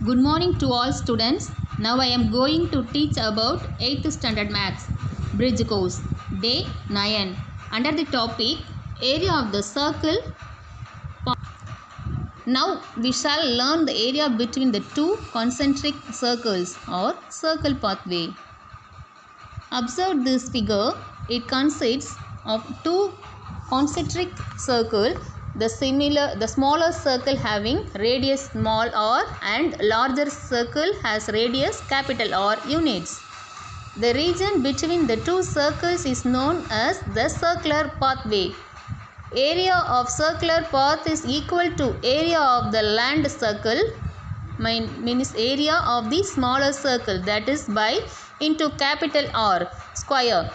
Good morning to all students. Now I am going to teach about 8th standard maths bridge course day 9 under the topic area of the circle. Now we shall learn the area between the two concentric circles or circle pathway. Observe this figure. It consists of two concentric circles. The smaller circle having radius small r and larger circle has radius capital R units. The region between the two circles is known as the circular pathway. Area of circular path is equal to area of the land circle means area of the smaller circle, that is by into capital R square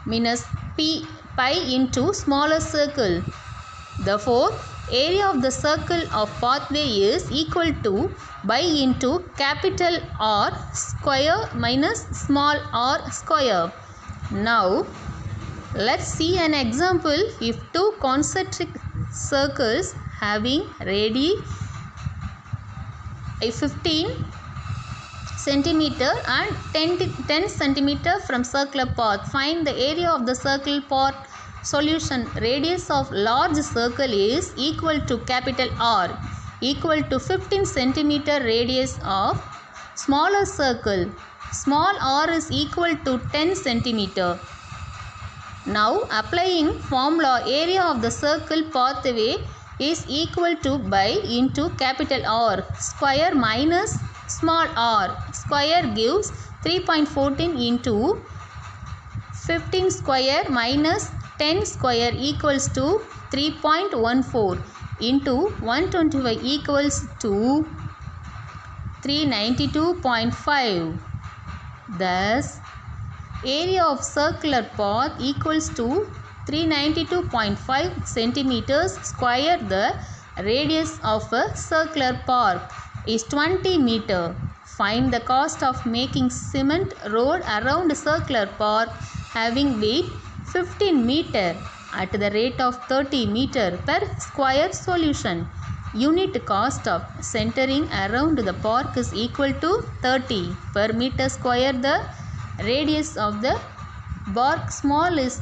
minus pi into smaller circle. Therefore, area of the circle of pathway is equal to pi into capital R square minus small r square. Now, let's see an example. If two concentric circles having radii 15 centimeter and 10 centimeter from circular path, find the area of the circle path. Solution: radius of large circle is equal to capital R equal to 15 centimeter radius of smaller circle. Small r is equal to 10 centimeter. Now applying formula, area of the circle pathway is equal to pi into capital R square minus small r square gives 3.14 into 15 square minus 10 square equals to 3.14 into 125 equals to 392.5. Thus, area of circular path equals to 392.5 centimeters square. The radius of a circular path is 20 meter. Find the cost of making cement road around circular path having weight 15 meter at the rate of 30 meter per square. Solution: unit cost of centering around the park is equal to 30 per meter square. The radius of the bark smaller is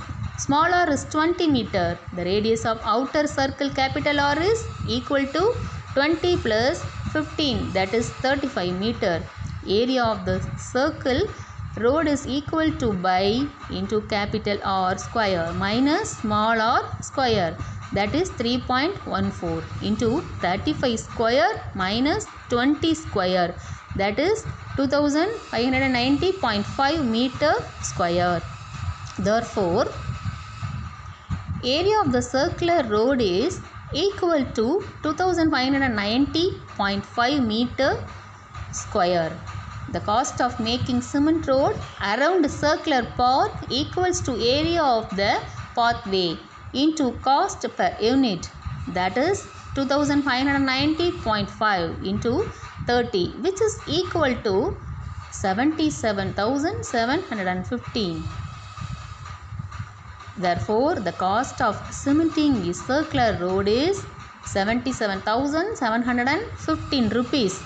20 meter. The radius of outer circle capital R is equal to 20 plus 15, that is 35 meter. Area of the circle road is equal to pi into capital R square minus small r square, that is 3.14 into 35 square minus 20 square, that is 2590.5 meter square. Therefore, area of the circular road is equal to 2590.5 meter square. The cost of making cement road around circular path equals to area of the pathway into cost per unit, that is 2590.5 into 30, which is equal to 77,715. Therefore, the cost of cementing a circular road is 77,715 rupees.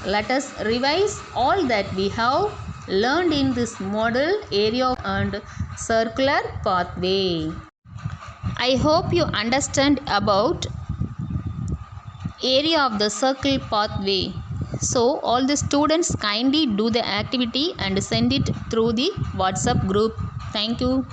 Let us revise all that we have learned in this model area and circular pathway. I hope you understand about area of the circle pathway. So all the students kindly do the activity and send it through the WhatsApp group. Thank you.